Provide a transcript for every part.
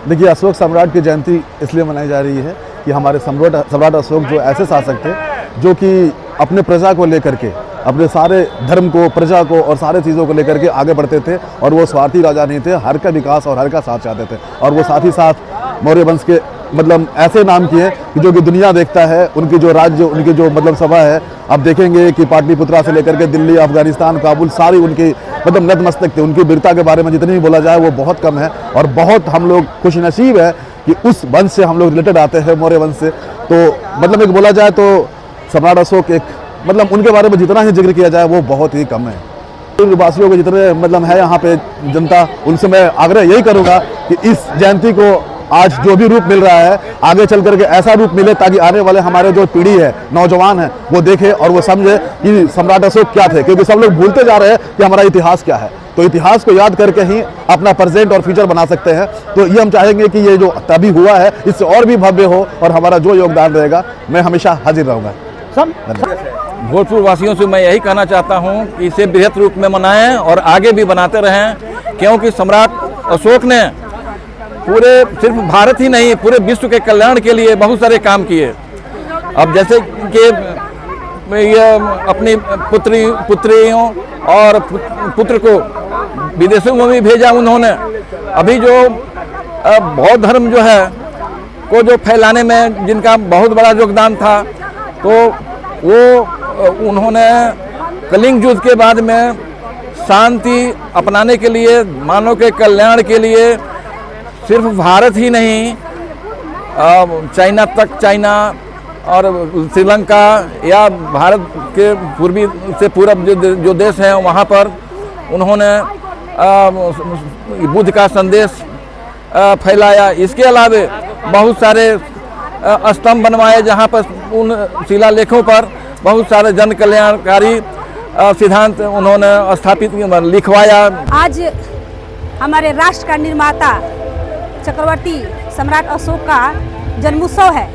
देखिए, अशोक सम्राट की जयंती इसलिए मनाई जा रही है कि हमारे सम्राट अशोक जो ऐसे शासक थे जो कि अपने प्रजा को लेकर के, अपने सारे धर्म को, प्रजा को और सारे चीज़ों को लेकर के आगे बढ़ते थे और वो स्वार्थी राजा नहीं थे, हर का विकास और हर का साथ चाहते थे। और वो साथ ही साथ मौर्य वंश के मतलब ऐसे नाम किए कि जो कि दुनिया देखता है, उनकी जो राज्य, उनकी जो मतलब सभा है, आप देखेंगे कि पाटलिपुत्रा से लेकर के दिल्ली, अफगानिस्तान, काबुल, सारी उनकी मतलब नतमस्तक थे। उनकी वीरता के बारे में जितनी भी बोला जाए वो बहुत कम है और बहुत हम लोग खुशनसीब है कि उस वंश से हम लोग रिलेटेड आते हैं, मौर्य वंश से। तो मतलब एक बोला जाए तो सम्राट अशोक एक मतलब उनके बारे में जितना ही जिक्र किया जाए वो बहुत ही कम है। वासियों के जितने मतलब है यहाँ पे जनता, उनसे मैं आग्रह यही करूँगा कि इस जयंती को आज जो भी रूप मिल रहा है, आगे चल करके ऐसा रूप मिले ताकि आने वाले हमारे जो पीढ़ी है, नौजवान है, वो देखे और वो समझे कि सम्राट अशोक क्या थे। क्योंकि सब लोग भूलते जा रहे हैं कि हमारा इतिहास क्या है। तो इतिहास को याद करके ही अपना प्रेजेंट और फ्यूचर बना सकते हैं। तो ये हम चाहेंगे कि ये जो अभी हुआ है इससे और भी भव्य हो और हमारा जो योगदान रहेगा मैं हमेशा हाजिर रहूँगा। भोजपुर वासियों से मैं यही कहना चाहता हूँ कि इसे बृहत रूप में मनाएं और आगे भी बनाते रहें, क्योंकि सम्राट अशोक ने पूरे सिर्फ भारत ही नहीं पूरे विश्व के कल्याण के लिए बहुत सारे काम किए। अब जैसे कि ये अपनी पुत्रियों और पुत्र को विदेशों में भी भेजा उन्होंने। अभी जो बौद्ध धर्म जो है को जो फैलाने में जिनका बहुत बड़ा योगदान था, तो वो उन्होंने कलिंग युद्ध के बाद में शांति अपनाने के लिए, मानव के कल्याण के लिए सिर्फ भारत ही नहीं, चाइना तक, चाइना और श्रीलंका या भारत के पूर्वी से पूरब जो देश हैं वहाँ पर उन्होंने बुद्ध का संदेश फैलाया। इसके अलावे बहुत सारे स्तंभ बनवाए जहाँ पर उन शिलालेखों पर बहुत सारे जन कल्याणकारी सिद्धांत उन्होंने स्थापित लिखवाया। आज हमारे राष्ट्र का निर्माता चक्रवर्ती सम्राट अशोक का जन्मोत्सव है।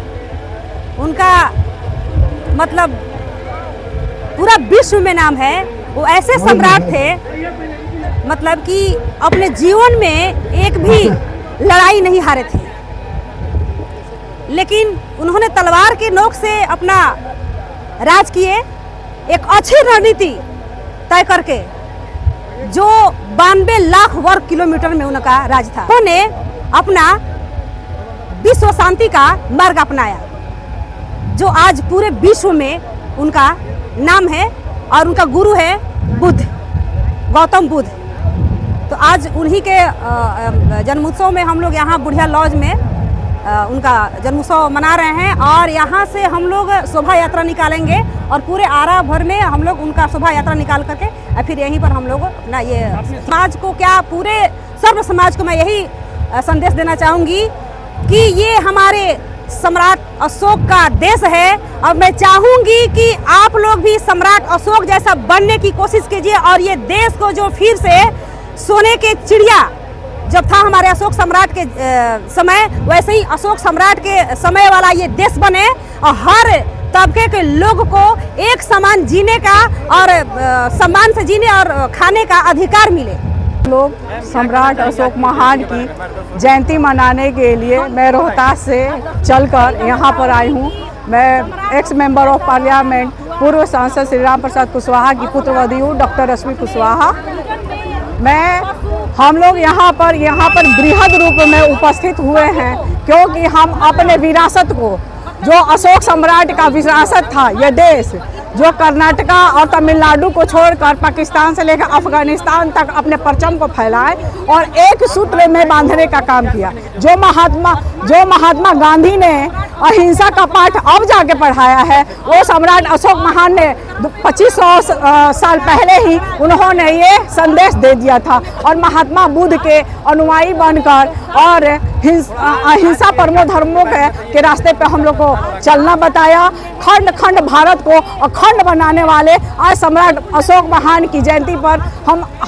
उनका मतलब पूरा विश्व में नाम है। वो ऐसे सम्राट थे मतलब कि अपने जीवन में एक भी लड़ाई नहीं हारे थे, लेकिन उन्होंने तलवार के नोक से अपना राज किए, एक अच्छी रणनीति तय करके, जो 92 लाख वर्ग किलोमीटर में उनका राज था। उन्होंने अपना विश्व शांति का मार्ग अपनाया, जो आज पूरे विश्व में उनका नाम है और उनका गुरु है बुद्ध, गौतम बुद्ध। तो आज उन्हीं के जन्मोत्सव में हम लोग यहाँ बुढ़िया लॉज में उनका जन्मोत्सव मना रहे हैं और यहाँ से हम लोग शोभा यात्रा निकालेंगे और पूरे आरा भर में हम लोग उनका शोभा यात्रा निकाल करके और फिर यहीं पर हम लोग अपना ये समाज को, क्या पूरे सर्व समाज को मैं यही संदेश देना चाहूँगी कि ये हमारे सम्राट अशोक का देश है और मैं चाहूँगी कि आप लोग भी सम्राट अशोक जैसा बनने की कोशिश कीजिए और ये देश को जो फिर से सोने के चिड़िया जब था हमारे अशोक सम्राट के समय, वैसे ही अशोक सम्राट के समय वाला ये देश बने और हर तबके के लोग को एक समान जीने का और सम्मान से जीने और खाने का अधिकार मिले। लोग सम्राट अशोक महान की जयंती मनाने के लिए मैं रोहतास से चलकर यहाँ पर आई हूँ। मैं एक्स मेंबर ऑफ पार्लियामेंट, पूर्व सांसद श्री राम प्रसाद कुशवाहा की पुत्रवधू हूँ, डॉक्टर रश्मि कुशवाहा। हम लोग यहाँ पर बृहद रूप में उपस्थित हुए हैं क्योंकि हम अपने विरासत को, जो अशोक सम्राट का विरासत था, यह देश जो कर्नाटका और तमिलनाडु को छोड़कर पाकिस्तान से लेकर अफगानिस्तान तक अपने परचम को फैलाए और एक सूत्र में बांधने का काम किया। जो महात्मा गांधी ने अहिंसा का पाठ अब जाके पढ़ाया है, वो सम्राट अशोक महान ने 2500 साल पहले ही उन्होंने ये संदेश दे दिया था और महात्मा बुद्ध के अनुयायी बनकर और अहिंसा परमो धर्मों के रास्ते पे हम लोग को चलना बताया। खंड खंड भारत को अखंड बनाने वाले आज सम्राट अशोक महान की जयंती पर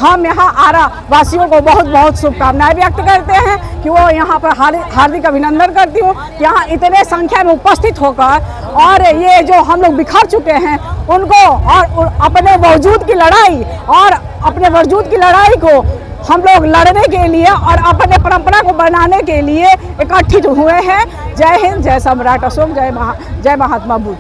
हम यहाँ आरा वासियों को बहुत बहुत शुभकामनाएं व्यक्त करते हैं कि वो यहाँ पर हार्दिक अभिनंदन करती हूँ। यहाँ इतने संख्या में उपस्थित होकर और ये जो हम लोग बिखर चुके हैं उनको और अपने वजूद की लड़ाई को हम लोग लड़ने के लिए और अपने परंपरा को बनाने के लिए एकत्रित हुए हैं। जय हिंद, जय सम्राट अशोक, जय महात्मा बुद्ध।